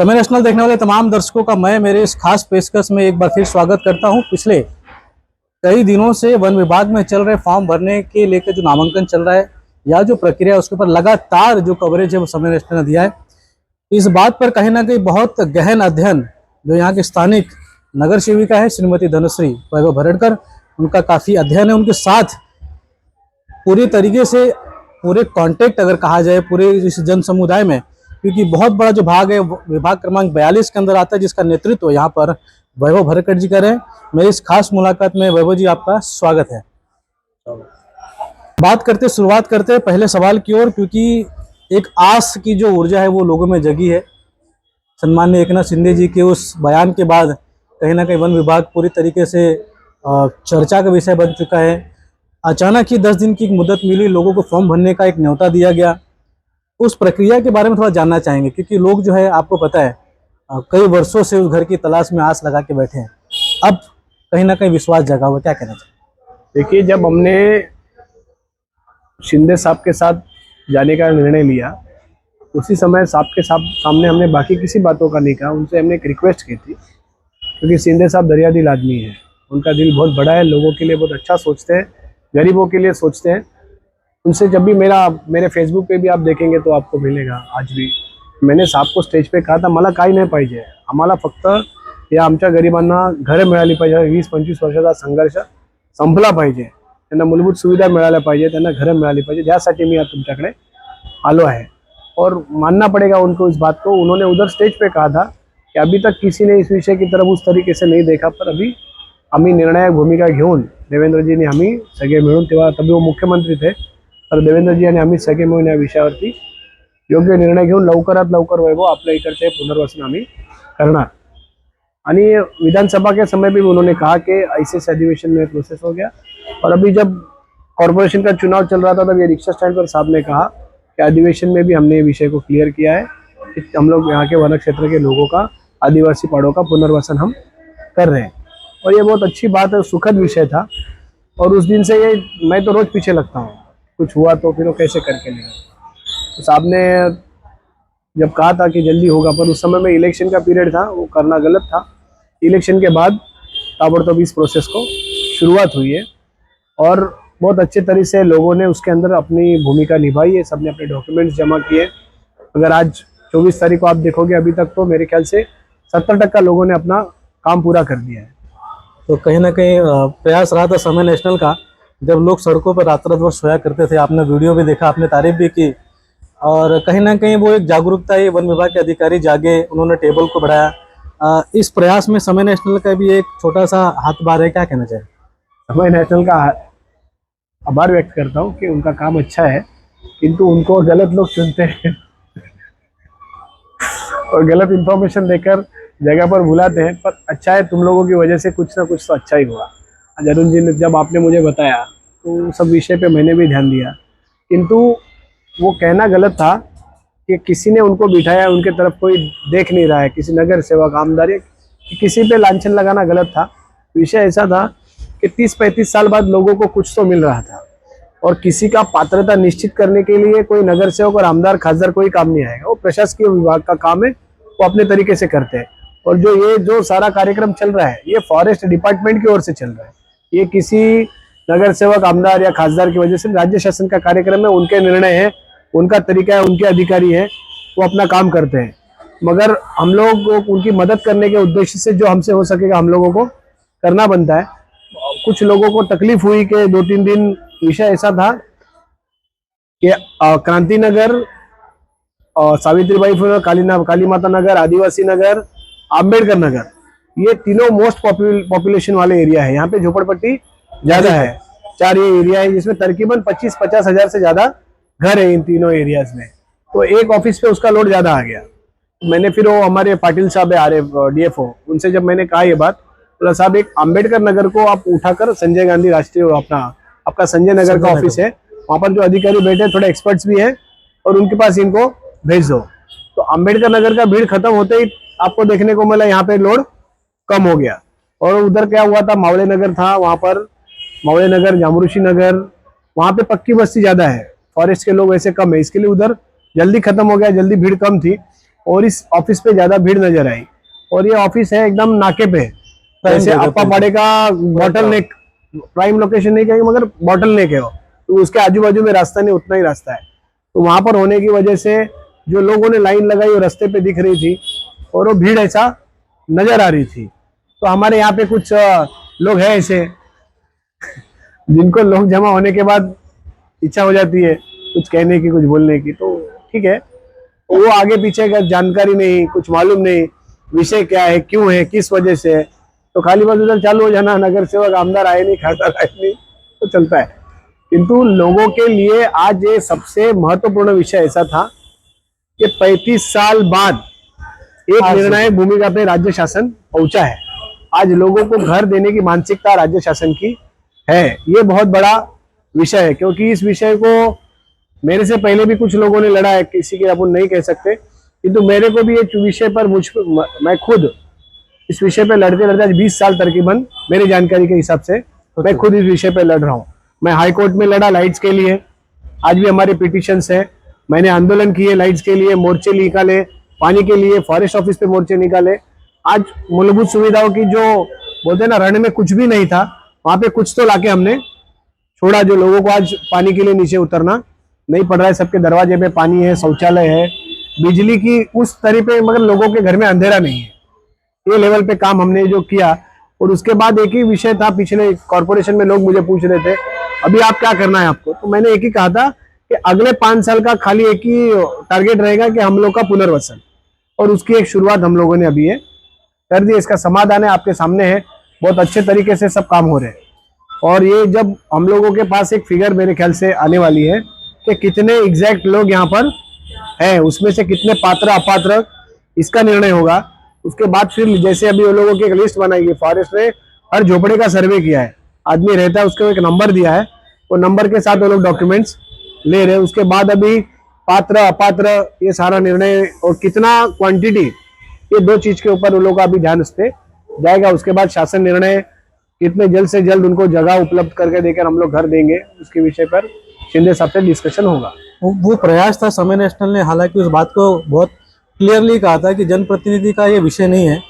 समय नेशनल देखने वाले तमाम दर्शकों का मैं मेरे इस खास पेशकश में एक बार फिर स्वागत करता हूं। पिछले कई दिनों से वन विभाग में चल रहे फॉर्म भरने के लेकर जो नामांकन चल रहा है या जो प्रक्रिया है उसके ऊपर लगातार जो कवरेज है वो समय नेशनल ने दिया है। इस बात पर कहीं ना कहीं बहुत गहन अध्ययन जो यहाँ के स्थानिक नगर सेविका है श्रीमती धनश्री वैभव भरड़कर, उनका काफ़ी अध्ययन है। उनके साथ पूरी तरीके से पूरे कांटेक्ट अगर कहा जाए पूरे इस जन समुदाय में, क्योंकि बहुत बड़ा जो भाग है विभाग क्रमांक 42 के अंदर आता है जिसका नेतृत्व यहाँ पर वैभव भरड़कर जी कर रहे हैं। मेरी इस खास मुलाकात में वैभव जी आपका स्वागत है। शुरुआत करते हैं पहले सवाल की ओर, क्योंकि एक आस की जो ऊर्जा है वो लोगों में जगी है। सम्माननीय एकनाथ शिंदे जी के उस बयान के बाद कहीं ना कहीं वन विभाग पूरी तरीके से चर्चा का विषय बन चुका है। अचानक ही 10 दिन की मुद्दत मिली, लोगों को फॉर्म भरने का एक न्योता दिया गया। उस प्रक्रिया के बारे में थोड़ा जानना चाहेंगे, क्योंकि लोग जो है आपको पता है कई वर्षों से उस घर की तलाश में आस लगा के बैठे हैं। अब कहीं ना कहीं विश्वास जगा हुआ, क्या कहना चाहिए? देखिए, जब हमने शिंदे साहब के साथ जाने का निर्णय लिया उसी समय साहब के सामने हमने बाकी किसी बातों का नहीं कहा। उनसे हमने एक रिक्वेस्ट की थी, क्योंकि शिंदे साहब दरिया दिल आदमी है, उनका दिल बहुत बड़ा है, लोगों के लिए बहुत अच्छा सोचते हैं, गरीबों के लिए सोचते हैं। उनसे जब भी मेरे फेसबुक पे भी आप देखेंगे तो आपको मिलेगा। आज भी मैंने साहब को स्टेज पे कहा था, मला काही नाही पाहिजे, आम्हाला फक्त या आमच्या गरिबांना घरे मिळाली पाहिजे। 20-25 वर्षाचा संघर्ष संपला पाहिजे, त्यांना मूलभूत सुविधा मिळाल्या पाहिजे, त्यांना घरे मिळाली पाहिजे, यासाठी मी आज तुमच्याकडे आलो है। और मानना पड़ेगा उनको इस बात को। उन्होंने उधर स्टेज पे कहा था कि अभी तक किसी ने इस विषय की तरफ उस तरीके से नहीं देखा, पर अभी आम्ही निर्णायक भूमिका घेऊन देवेंद्रजींनी आम्ही सगळे मिळून, तेव्हा तभी वो मुख्यमंत्री थे, तर देवेंद्रजी आणि आम्ही सगळे मिळून या विषयावरती योग्य निर्णय घेऊन लवकरात लवकर वैभव आपल्या इकडचे पुनर्वसन आम्ही करणार। आणि विधानसभा के समय भी उन्होंने कहा कि ऐसे अधिवेशन में प्रोसेस हो गया। और अभी जब कॉरपोरेशन का चुनाव चल रहा था तब ये रिक्शा स्टैंड पर साहब ने कहा कि अधिवेशन में भी हमने ये विषय को क्लियर किया है कि हम लोग यहाँ के वन क्षेत्र के लोगों का, आदिवासी पहाड़ों का पुनर्वसन हम कर रहे हैं। और ये बहुत अच्छी बात है, सुखद विषय था। और उस दिन से ये मैं तो रोज पीछे लगता हूँ, कुछ हुआ तो फिर वो कैसे करके लेगा। तो साहब ने जब कहा था कि जल्दी होगा, पर उस समय में इलेक्शन का पीरियड था, वो करना गलत था। इलेक्शन के बाद ताबड़तोड़ इस प्रोसेस को शुरुआत हुई है और बहुत अच्छे तरीके से लोगों ने उसके अंदर अपनी भूमिका निभाई है। सबने अपने डॉक्यूमेंट्स जमा किए। अगर आज 24 तारीख को आप देखोगे, अभी तक तो मेरे ख्याल से 70% लोगों ने अपना काम पूरा कर दिया है। तो कहीं ना कहीं प्रयास रहा था समय नेशनल का, जब लोग सड़कों पर रात रात सोया करते थे। आपने वीडियो भी देखा, आपने तारीफ भी की, और कहीं ना कहीं वो एक जागरूकता है, वन विभाग के अधिकारी जागे, उन्होंने टेबल को बढ़ाया। इस प्रयास में समय नेशनल का भी एक छोटा सा हाथ बार है, क्या कहना चाहिए? समय नेशनल का आभार व्यक्त करता हूँ कि उनका काम अच्छा है, किंतु उनको गलत लोग चुनते हैं और गलत इन्फॉर्मेशन देकर जगह पर बुलाते हैं। पर अच्छा है, तुम लोगों की वजह से कुछ ना कुछ तो अच्छा ही हुआ। अरुण जी ने जब आपने मुझे बताया तो सब विषय पे मैंने भी ध्यान दिया, किंतु वो कहना गलत था कि किसी ने उनको बिठाया, उनके तरफ कोई देख नहीं रहा है, किसी नगर सेवक आमदार, किसी पे लांछन लगाना गलत था। विषय ऐसा था कि 30-35 साल बाद लोगों को कुछ तो मिल रहा था, और किसी का पात्रता निश्चित करने के लिए कोई नगर सेवक और आमदार खासदार कोई काम नहीं आएगा। वो प्रशासकीय विभाग का काम है, वो अपने तरीके से करते हैं। और जो सारा कार्यक्रम चल रहा है ये फॉरेस्ट डिपार्टमेंट की ओर से चल रहा है, ये किसी नगर सेवक आमदार या खासदार की वजह से राज्य शासन का कार्यक्रम है, उनके निर्णय है, उनका तरीका है, उनके अधिकारी है, वो अपना काम करते हैं। मगर हम लोग उनकी मदद करने के उद्देश्य से जो हमसे हो सकेगा हम लोगों को करना बनता है। कुछ लोगों को तकलीफ हुई कि 2-3 दिन विषय ऐसा था कि क्रांति नगर, सावित्रीबाई फुले, काली माता नगर, आदिवासी नगर, अंबेडकर नगर, ये तीनों मोस्ट पॉपुलेशन वाले एरिया है। यहाँ पे झोपड़पट्टी ज्यादा है। 4 ये एरिया है जिसमें तकरीबन 25-50 हजार से ज्यादा घर है इन तीनों एरियाज में। तो एक ऑफिस पे उसका लोड ज्यादा आ गया। मैंने फिर वो हमारे पाटिल साहब है DFO, उनसे जब मैंने कहा ये बात, बोला साहब एक अंबेडकर नगर को आप उठाकर संजय गांधी राष्ट्रीय आपका संजय नगर का ऑफिस है, वहां पर जो अधिकारी बैठे थोड़े एक्सपर्ट्स भी है, और उनके पास इनको भेज दो। तो अंबेडकर नगर का भीड़ खत्म होते ही आपको देखने को मिला यहाँ पे लोड कम हो गया। और उधर क्या हुआ था, मावड़े नगर था, वहां पर मावड़े नगर, जामुऋषि नगर, वहां पे पक्की बस्ती ज्यादा है, फॉरेस्ट के लोग वैसे कम है, इसके लिए उधर जल्दी खत्म हो गया, जल्दी भीड़ कम थी। और इस ऑफिस पे ज्यादा भीड़ नजर आई। और ये ऑफिस है एकदम नाके पे, जैसे जगह अप्पा पे। पाड़े का बॉटल नेक, प्राइम लोकेशन नहीं कहेंगे मगर बॉटल नेक है वो, तो उसके आजू बाजू में रास्ता नहीं, उतना ही रास्ता है। तो वहां पर होने की वजह से जो लोगों ने लाइन लगाई वो रास्ते पे दिख रही थी और वो भीड़ ऐसा नजर आ रही थी। तो हमारे यहाँ पे कुछ लोग हैं ऐसे जिनको लोग जमा होने के बाद इच्छा हो जाती है कुछ कहने की, कुछ बोलने की, तो ठीक है, वो आगे पीछे का जानकारी नहीं, कुछ मालूम नहीं विषय क्या है, क्यों है, किस वजह से है, तो खाली बस उधर चालू हो जाना, नगर सेवक आमदार आए नहीं, खासदार आए नहीं, तो चलता है। किंतु लोगों के लिए आज ये सबसे महत्वपूर्ण विषय ऐसा था कि 35 साल बाद एक निर्णायक भूमिका पे राज्य शासन पहुंचा है। आज लोगों को घर देने की मानसिकता राज्य शासन की है, ये बहुत बड़ा विषय है। क्योंकि इस विषय को मेरे से पहले भी कुछ लोगों ने लड़ा है, किसी के अपन नहीं कह सकते, किंतु मेरे को भी ये विषय पर मैं खुद इस विषय पे लड़ते लड़ते आज 20 साल तकरीबन मेरी जानकारी के हिसाब से मैं खुद इस विषय पे लड़ रहा हूँ। मैं हाई कोर्ट में लड़ा लाइट्स के लिए, आज भी हमारे पिटिशंस है, मैंने आंदोलन किए लाइट्स के लिए, मोर्चे निकाले पानी के लिए, फॉरेस्ट ऑफिस पे मोर्चे निकाले। आज मूलभूत सुविधाओं की जो बोलते हैं ना, रण में कुछ भी नहीं था, वहां पे कुछ तो लाके हमने छोड़ा, जो लोगों को आज पानी के लिए नीचे उतरना नहीं पड़ रहा है। सबके दरवाजे पे पानी है, शौचालय है, बिजली की उस तरह पे, मगर लोगों के घर में अंधेरा नहीं है। ये लेवल पे काम हमने जो किया। और उसके बाद एक ही विषय था, पिछले कॉर्पोरेशन में लोग मुझे पूछ रहे थे अभी आप क्या करना है आपको, तो मैंने एक ही कहा था कि अगले 5 साल का खाली एक ही टारगेट रहेगा कि हम लोग का पुनर्वसन, और उसकी एक शुरुआत हम लोगों ने अभी ये कर दी। इसका समाधान है आपके सामने है, बहुत अच्छे तरीके से सब काम हो रहे हैं। और ये जब हम लोगों के पास एक फिगर मेरे ख्याल से आने वाली है कि कितने एग्जैक्ट लोग यहाँ पर हैं, उसमें से कितने पात्र अपात्र, इसका निर्णय होगा। उसके बाद फिर जैसे अभी वो लोगों की एक लिस्ट बनाएगी, फॉरेस्ट ने हर झोपड़े का सर्वे किया है, आदमी रहता है उसको एक नंबर दिया है, वो नंबर के साथ वो लोग डॉक्यूमेंट्स ले रहे हैं। उसके बाद अभी पात्र अपात्र ये सारा निर्णय और कितना क्वांटिटी, ये 2 चीज के ऊपर वो लोग का अभी ध्यान उस पे जाएगा। उसके बाद शासन निर्णय कितने जल्द से जल्द उनको जगह उपलब्ध करके देकर हम लोग घर देंगे, उसके विषय पर शिंदे साहब से डिस्कशन होगा। वो प्रयास था समय नेशनल ने, हालांकि उस बात को बहुत क्लियरली कहा था कि जनप्रतिनिधि का ये विषय नहीं है,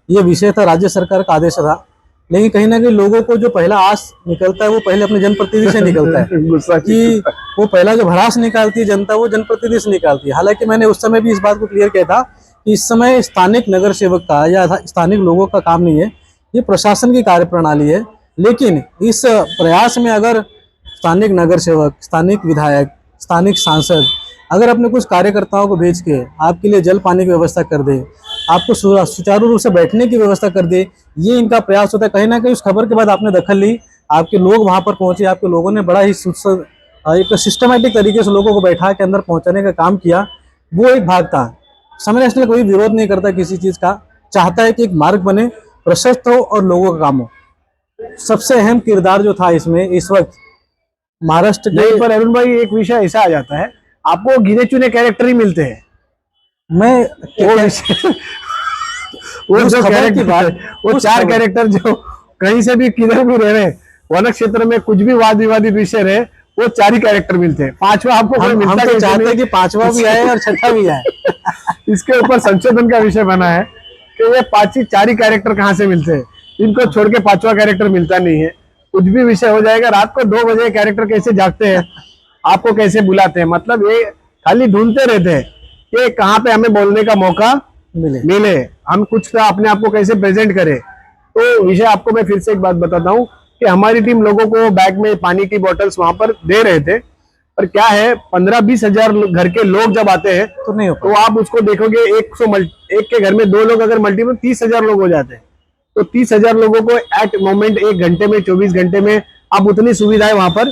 ये विषय था राज्य सरकार का आदेश था। लेकिन कहीं ना कहीं लोगों को जो पहला आस निकलता है वो पहले अपने जनप्रतिनिधि से निकलता है गुस्सा कि वो पहला जो भड़ास निकालती है जनता, वो जनप्रतिनिधि से निकालती है। हालांकि मैंने उस समय भी इस बात को क्लियर किया था कि इस समय स्थानिक नगर सेवक का या स्थानिक लोगों का काम नहीं है, ये प्रशासन की कार्यप्रणाली है। लेकिन इस प्रयास में अगर स्थानिक नगर सेवक, स्थानिक विधायक, स्थानिक सांसद अगर अपने कुछ कार्यकर्ताओं को भेज के आपके लिए जल पानी की व्यवस्था कर दे, आपको सुचारू रूप से बैठने की व्यवस्था कर दे, ये इनका प्रयास होता है। कहीं ना कहीं उस खबर के बाद आपने दखल ली, आपके लोग वहां पर पहुंचे, आपके लोगों ने बड़ा ही एक सिस्टमेटिक तरीके से लोगों को बैठा के अंदर पहुंचाने का काम किया, वो एक भाग था। समय नेशनल कोई विरोध नहीं करता किसी चीज का, चाहता है कि एक मार्ग बने, प्रशस्त हो और लोगों का काम हो। सबसे अहम किरदार जो था इसमें इस वक्त महाराष्ट्र नहीं, पर अरुण भाई एक विषय ऐसा आ जाता है, आपको गिने चुने कैरेक्टर ही मिलते हैं। मैं वो उस जो खबर की कैरेक्टर बात, वो उस 4 खबर- कैरेक्टर जो कहीं से भी किधर भी रह रहे, वन क्षेत्र में कुछ भी वाद विवादित विषय रहे, वो 4 ही कैरेक्टर मिलते हैं। 5वां आपको कोई हम मिलता तो कैसे चाहते नहीं? हैं कि 5वां भी आए और 6ठा भी आए। इसके ऊपर संशोधन का विषय बना है कि ये 4 ही कैरेक्टर कहाँ से मिलते हैं, इनको छोड़ के 5वां कैरेक्टर मिलता नहीं है। कुछ भी विषय हो जाएगा, रात को 2 बजे कैरेक्टर कैसे जागते हैं, आपको कैसे बुलाते हैं, मतलब ये खाली ढूंढते रहते हैं कि कहाँ पे हमें बोलने का मौका मिले, हम कुछ का अपने आप को कैसे प्रेजेंट करें। तो विषय आपको मैं फिर से एक बात बताता हूँ कि हमारी टीम लोगों को बैग में पानी की बोतल्स वहां पर दे रहे थे, पर क्या है 15-20 हजार घर के लोग जब आते हैं तो नहीं हो तो आप उसको देखोगे, एक के घर में 2 लोग अगर मल्टी में 30,000 लोग हो जाते हैं। तो 30,000 लोगों को एट मोमेंट 1 घंटे में, 24 घंटे में आप उतनी सुविधाएं वहां पर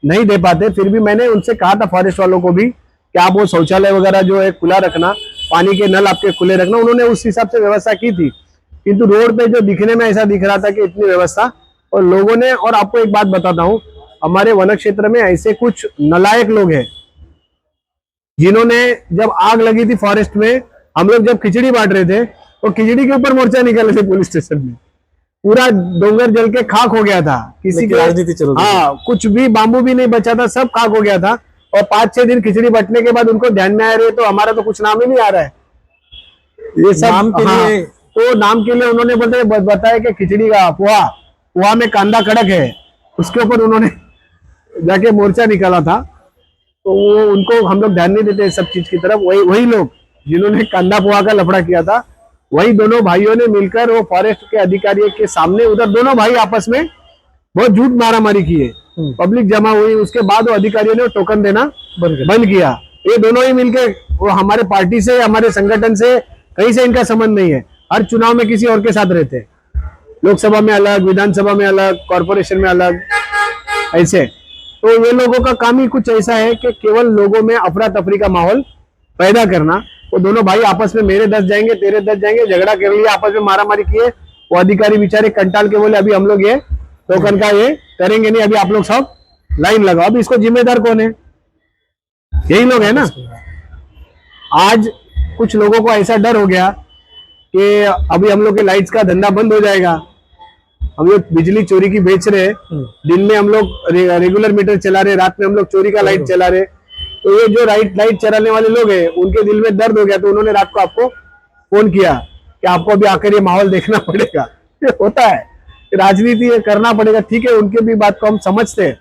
नहीं दे पाते। फिर भी मैंने उनसे कहा था फॉरेस्ट वालों को भी कि आप वो शौचालय वगैरह जो है खुला रखना, पानी के नल आपके खुले रखना, उन्होंने उस हिसाब से व्यवस्था की थी। किंतु रोड पे जो दिखने में ऐसा दिख रहा था कि इतनी व्यवस्था, और लोगों ने, और आपको एक बात बताता हूँ, हमारे वन क्षेत्र में ऐसे कुछ नालायक लोग हैं जिन्होंने, जब आग लगी थी फॉरेस्ट में, हम लोग जब खिचड़ी बांट रहे थे तो खिचड़ी के ऊपर मोर्चा निकाले थे पुलिस स्टेशन में, पूरा डोंगर जल के खाक हो गया था, किसी की राजनीति चल रही थी। हाँ, कुछ भी बाम्बू भी नहीं बचा था, सब खाक हो गया था। और 5-6 दिन खिचड़ी बटने के बाद उनको ध्यान में आ रही है तो हमारा तो कुछ नाम ही नहीं आ रहा है, ये सब नाम के हाँ, लिए। तो नाम के लिए उन्होंने बताया कि खिचड़ी का पोहा, पोहा में कांदा कड़क है, उसके ऊपर उन्होंने जाके मोर्चा निकाला था। तो वो उनको हम लोग ध्यान नहीं देते सब चीज की तरफ। वही वही लोग जिन्होंने कांदा पोहा का लफड़ा किया था, वही दोनों भाइयों ने मिलकर वो फॉरेस्ट के अधिकारियों के सामने उधर दोनों भाई आपस में बहुत झूठ मारामारी किए। पब्लिक जमा हुई, उसके बाद वो अधिकारियों ने टोकन देना बंद किया। ये दोनों ही मिलके, वो हमारे पार्टी से, हमारे संगठन से, कहीं से इनका संबंध नहीं है। हर चुनाव में किसी और के साथ रहते हैं, लोकसभा में अलग, विधानसभा में अलग, कॉर्पोरेशन में अलग, ऐसे। तो ये लोगों का काम ही कुछ ऐसा है कि केवल लोगों में अफरा तफरी का माहौल पैदा करना। वो दोनों भाई आपस में मेरे 10 जाएंगे, तेरे 10 जाएंगे, झगड़ा कर लिया, आपस में मारामारी किए। वो अधिकारी बेचारे कंटाल के बोले अभी हम लोग ये टोकन का ये करेंगे नहीं, अभी आप लोग सब लाइन लगाओ। अभी इसको जिम्मेदार कौन है? यही लोग है ना। आज कुछ लोगों को ऐसा डर हो गया कि अभी हम लोग के लाइट्स का धंधा बंद हो जाएगा, हम लोग बिजली चोरी की बेच रहे हैं, दिन में हम लोग रेगुलर मीटर चला रहे, रात में हम लोग चोरी का लाइट चला रहे। तो ये जो लाइट चलाने वाले लोग हैं, उनके दिल में दर्द हो गया, तो उन्होंने रात को आपको फोन किया कि आपको अभी आकर ये माहौल देखना पड़ेगा। ये होता है, राजनीति ये करना पड़ेगा, ठीक है, उनके भी बात को हम समझते हैं,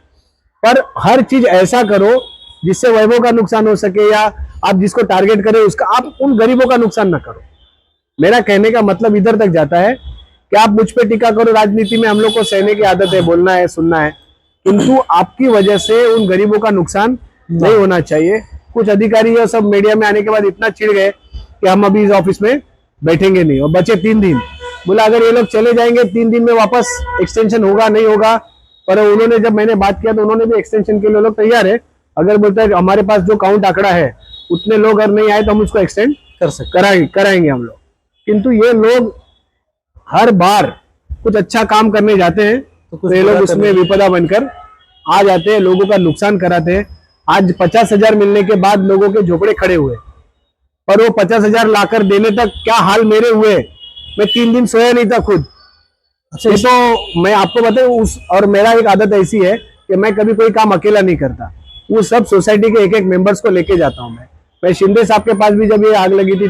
पर हर चीज ऐसा करो जिससे वैभव का नुकसान हो सके, या आप जिसको टारगेट करें उसका, आप उन गरीबों का नुकसान ना करो। मेरा कहने का मतलब इधर तक जाता है कि आप मुझ पे टीका करो, राजनीति में हम लोग को सहने की आदत है, बोलना है, सुनना है, किंतु आपकी वजह से उन गरीबों का नुकसान नहीं होना चाहिए। कुछ अधिकारी ये सब मीडिया में आने के बाद इतना चिढ़ गए कि हम अभी इस ऑफिस में बैठेंगे नहीं, और बचे 3 दिन। बोला अगर ये लोग चले जाएंगे 3 दिन में वापस एक्सटेंशन होगा नहीं होगा, पर उन्होंने जब मैंने बात किया तो उन्होंने भी एक्सटेंशन के लिए लोग तैयार है। अगर बोलता है हमारे पास जो काउंट आंकड़ा है उतने लोग अगर नहीं आए तो हम उसको एक्सटेंड कर सकते कराएंगे हम लोग। किंतु ये लोग हर बार कुछ अच्छा काम करने जाते हैं तो ये लोग उसमें विपदा बनकर आ जाते हैं, लोगों का नुकसान कराते हैं। आज 50,000 मिलने के बाद लोगों के झोपड़े खड़े हुए, पर वो 50,000 लाकर देने तक क्या हाल मेरे हुए, मैं 3 दिन सोया नहीं था खुद। ये तो मैं आपको बताऊं, और मेरा एक आदत ऐसी है कि मैं कभी कोई काम अकेला नहीं करता, वो सब सोसाइटी के एक मेंबर्स को लेके जाता हूं। मैं शिंदे साहब के पास भी जब ये आग लगी थी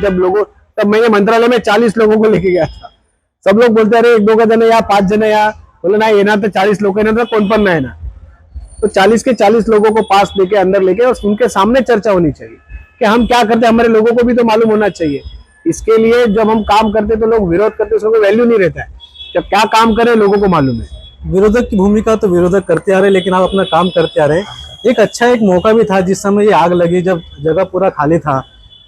तब मैंने मंत्रालय में 40 लोगों को लेके गया था। सब लोग बोलते अरे 1-2 का जने या 5 जने या, बोले ना येना तो 40 लोग येना तो कोण पण नाही ना। तो 40 के 40 लोगों को पास लेके अंदर लेके, और उनके सामने चर्चा होनी चाहिए कि हम क्या करते हैं, हमारे लोगों को भी तो मालूम होना चाहिए। इसके लिए जब हम काम करते तो लोग विरोध करते, उसको वैल्यू नहीं रहता है। जब क्या काम करें लोगों को मालूम है। विरोधक की भूमिका तो विरोधक करते आ रहे, लेकिन आप अपना काम करते आ रहे। एक अच्छा एक मौका भी था जिस समय ये आग लगी, जब जगह पूरा खाली था,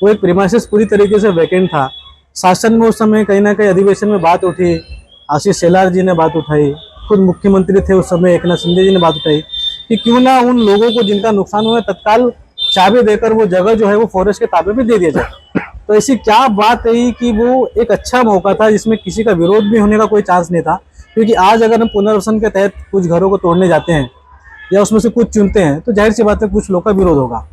वो एक प्रीमाइसेस पूरी तरीके से वैकेंट था। शासन में उस समय कहीं ना कहीं अधिवेशन में बात उठी, आशीष शेलार जी ने बात उठाई, खुद मुख्यमंत्री थे उस समय एकनाथ शिंदे जी ने बात उठाई कि क्यों ना उन लोगों को जिनका नुकसान हुआ तत्काल चाबी देकर वो जगह जो है वो फॉरेस्ट के ताबे में दे दिया जाए। तो ऐसी क्या बात है कि वो एक अच्छा मौका था जिसमें किसी का विरोध भी होने का कोई चांस नहीं था। क्योंकि आज अगर हम पुनर्वसन के तहत कुछ घरों को तोड़ने जाते हैं या उसमें से कुछ चुनते हैं तो जाहिर सी बात है कुछ लोग का विरोध होगा।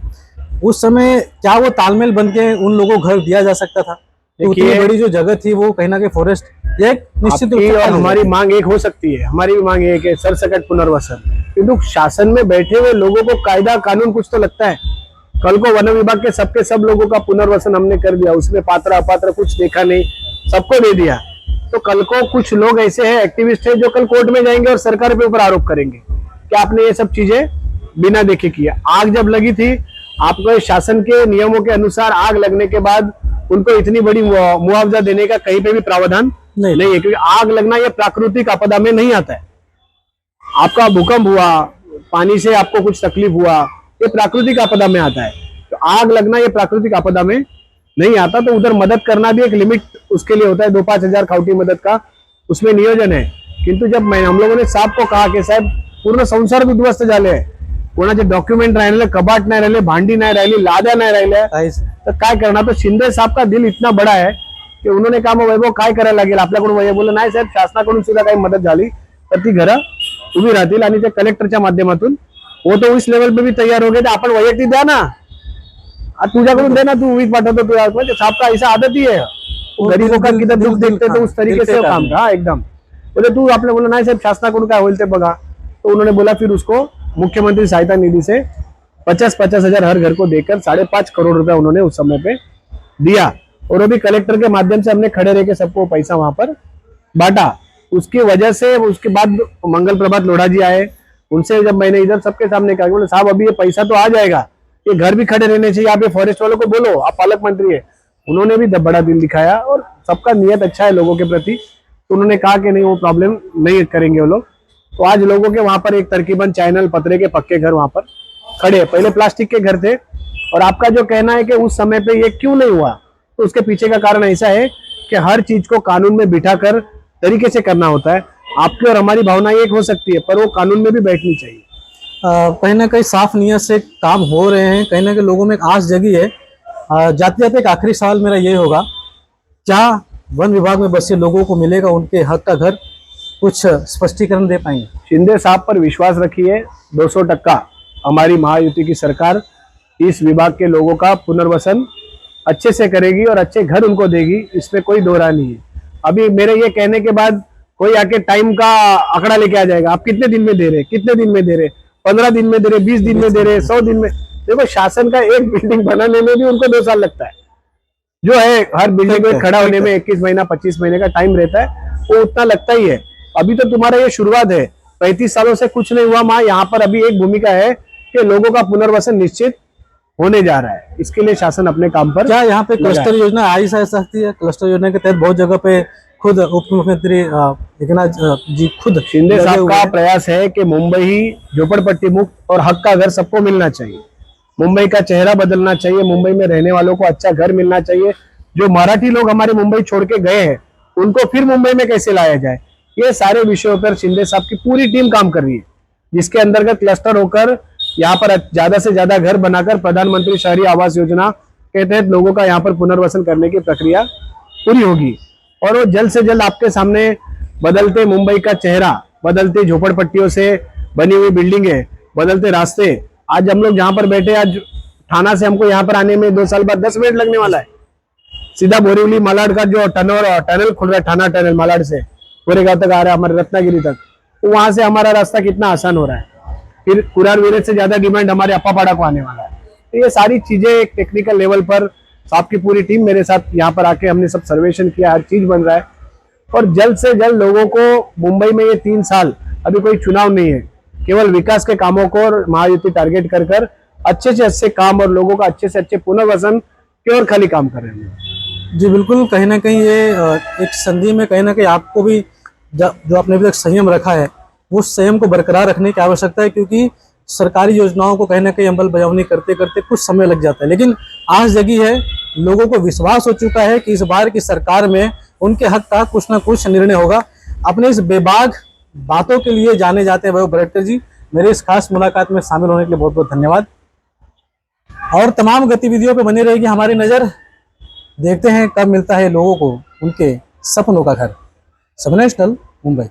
उस समय क्या वो तालमेल बन के उन लोगों को घर दिया जा सकता था? तो उतनी बड़ी जो जगह थी वो कहीं ना कहीं फॉरेस्ट एक निश्चित रूप से, और हमारी मांग एक हो सकती है, हमारी भी मांग एक है सरसकट पुनर्वसन, किंतु शासन में बैठे हुए लोगों को कायदा कानून कुछ तो लगता है। कल को वन विभाग के सब लोगों का पुनर्वसन हमने कर दिया, उसमें पात्र अपात्र कुछ देखा नहीं, सबको दे दिया, तो कल को कुछ लोग ऐसे हैं, एक्टिविस्ट है, जो कल कोर्ट में जाएंगे और सरकार के ऊपर आरोप करेंगे कि आपने ये सब चीजें बिना देखे किया। आग जब लगी थी, आपको शासन के नियमों के अनुसार आग लगने के बाद उनको इतनी बड़ी मुआवजा देने का कहीं पे भी प्रावधान नहीं है, क्योंकि आग लगना ये प्राकृतिक आपदा में नहीं आता है। आपका भूकंप हुआ, पानी से आपको कुछ तकलीफ हुआ, ये प्राकृतिक आपदा में आता है। तो आग लगना ये प्राकृतिक आपदा में नहीं आता, तो उधर मदद करना भी एक लिमिट उसके लिए होता है, 2-5 हजार खावटी मदद का उसमें नियोजन है। किंतु जब हम लोगों ने साहब को कहा कि साहब पूर्ण संसार उद्ध्वस्त झाले, कोणाचे डॉक्युमेंट नाही राहिले, कबाट नाही राहिले, भांडी नाही राहिली, लाद्या नाही राहिल्या, तर काय करणार। तो शिंदे साहब का दिल इतना बड़ा है की उन्होंने कहा मग वैभव काय करायला लागेल आपल्याकडून। वैभव बोलला नाही साहेब, शासनाकडून सुद्धा काही मदत झाली तर ती घरं उभी राहतील, आणि त्या कलेक्टरच्या माध्यमातून वो तो उस लेवल पे भी तैयार हो गए थे, आपण वैयक्तिक द्या ना, तुझ्याकडून दे ना, तू वीज पाठवतो तू, साहब का ऐसा आदत ही है, गरीबों का किधर दुख देखते तो उस तरीके से काम था एकदम। बोले तू आपने बोला नाही साहेब शासनाकडून काय होईल ते बघा। तो उन्होंने बोला फिर उसको मुख्यमंत्री सहायता निधि से 50-50 हजार हर घर को देकर 5.5 करोड़ रुपया उन्होंने उस समय पे दिया। और वो भी कलेक्टर के माध्यम से हमने खड़े रह के सबको पैसा वहां पर बांटा। उसकी वजह से उसके बाद मंगल प्रभात लोढ़ा जी आए, उनसे जब मैंने इधर सबके सामने कहा, बोले साहब अभी ये पैसा तो आ जाएगा, ये घर भी खड़े रहने चाहिए, आप ये फॉरेस्ट वालों को बोलो, आप पालक मंत्री है। उन्होंने भी बड़ा दिल दिखाया और सबका नियत अच्छा है लोगों के प्रति, तो उन्होंने कहा कि नहीं वो प्रॉब्लम नहीं करेंगे वो लोग। तो आज लोगों के वहां पर एक तरकीबन चैनल पतरे के पक्के घर वहां पर खड़े हैं। पहले प्लास्टिक के घर थे। और आपका जो कहना है कि उस समय पे ये क्यों नहीं हुआ, तो उसके पीछे का कारण ऐसा है कि हर चीज को कानून में बिठाकर तरीके से करना होता है। आपकी और हमारी भावना एक हो सकती है, पर वो कानून में भी बैठनी चाहिए। कहीं ना कहीं साफ नियत से काम हो रहे हैं, कहीं ना कहीं लोगों में एक आस जगी है। जाते जाते एक आखिरी सवाल मेरा ये होगा, क्या वन विभाग में बसे लोगों को मिलेगा उनके हक का घर? कुछ स्पष्टीकरण दे पाएंगे? शिंदे साहब पर विश्वास रखिए, 200% हमारी महायुति की सरकार इस विभाग के लोगों का पुनर्वसन अच्छे से करेगी और अच्छे घर उनको देगी, इसमें कोई दो राय नहीं है। अभी मेरे ये कहने के बाद कोई आके टाइम का आंकड़ा लेके आ जाएगा, आप कितने दिन में दे रहे, कितने दिन में दे रहे, 15 दिन में दे रहे, 20 दिन में दे रहे, 100 दिन में। देखो शासन का एक बिल्डिंग बनाने में भी उनको 2 साल लगता है, जो है हर बिल्डिंग में खड़ा होने में 21 महीना 25 महीने का टाइम रहता है, वो उतना लगता ही है। अभी तो तुम्हारा ये शुरुआत है, 35 सालों से कुछ नहीं हुआ। माँ यहाँ पर अभी एक भूमिका है कि लोगों का पुनर्वसन निश्चित होने जा रहा है, इसके लिए शासन अपने काम पर। क्या यहाँ पे क्लस्टर योजना आ ही सकती है? क्लस्टर योजना के तहत बहुत जगह पे खुद उप मुख्यमंत्री एकनाथ जी खुद शिंदे लगे साहब हुए का हैं। प्रयास है कि मुंबई ही झोपड़पट्टी मुक्त और हक का घर सबको मिलना चाहिए। मुंबई का चेहरा बदलना चाहिए, मुंबई में रहने वालों को अच्छा घर मिलना चाहिए। जो मराठी लोग हमारे मुंबई छोड़ के गए हैं, उनको फिर मुंबई में कैसे लाया जाए, ये सारे विषयों पर शिंदे साहब की पूरी टीम काम कर रही है, जिसके अंतर्गत क्लस्टर होकर यहाँ पर ज्यादा से ज्यादा घर बनाकर प्रधानमंत्री शहरी आवास योजना के तहत लोगों का यहाँ पर पुनर्वसन करने की प्रक्रिया पूरी होगी। और वो जल्द से जल्द आपके सामने बदलते मुंबई का चेहरा, बदलते झोपड़पट्टियों से बनी हुई बिल्डिंगें, बदलते रास्ते। आज हम लोग जहाँ पर बैठे, आज थाना से हमको यहाँ पर आने में 2 साल बाद 10 मिनट लगने वाला है। सीधा बोरीवली मालाड का जो टनल खुल रहा है, थाना टनल मालाड से गोरेगांव तक आ रहा है, हमारे रत्नागिरी तक, तो वहां से हमारा रास्ता कितना आसान हो रहा है। फिर कुरार विलेज से ज्यादा डिमांड हमारे अप्पापाड़ा को आने वाला है। तो ये सारी चीजें एक टेक्निकल लेवल पर साहब की पूरी टीम मेरे साथ यहाँ पर आके हमने सब सर्वेक्षण किया, हर चीज बन रहा है। और जल्द से जल्द लोगों को मुंबई में ये 3 साल, अभी कोई चुनाव नहीं है, केवल विकास के कामों को और महायुति टारगेट कर कर अच्छे से अच्छे काम और लोगों का अच्छे से अच्छे पुनर्वसन की ओर खाली काम कर रहे हैं। जी बिल्कुल, कहीं ना कहीं ये एक संधि में कहीं ना कहीं आपको भी जो आपने अभी तक संयम रखा है, उस संयम को बरकरार रखने की आवश्यकता है, क्योंकि सरकारी योजनाओं को कहीं ना कहीं अमल बजावनी करते करते कुछ समय लग जाता है। लेकिन आस जगी है, लोगों को विश्वास हो चुका है कि इस बार की सरकार में उनके हक का कुछ ना कुछ निर्णय होगा। अपने इस बेबाक बातों के लिए जाने जाते हैं वैभव बरटकर जी, मेरे इस खास मुलाकात में शामिल होने के लिए बहुत बहुत धन्यवाद। और तमाम गतिविधियों पर बनी रहेगी हमारी नज़र। देखते हैं कब मिलता है लोगों को उनके सपनों का घर। सब नेशनल मुंबई।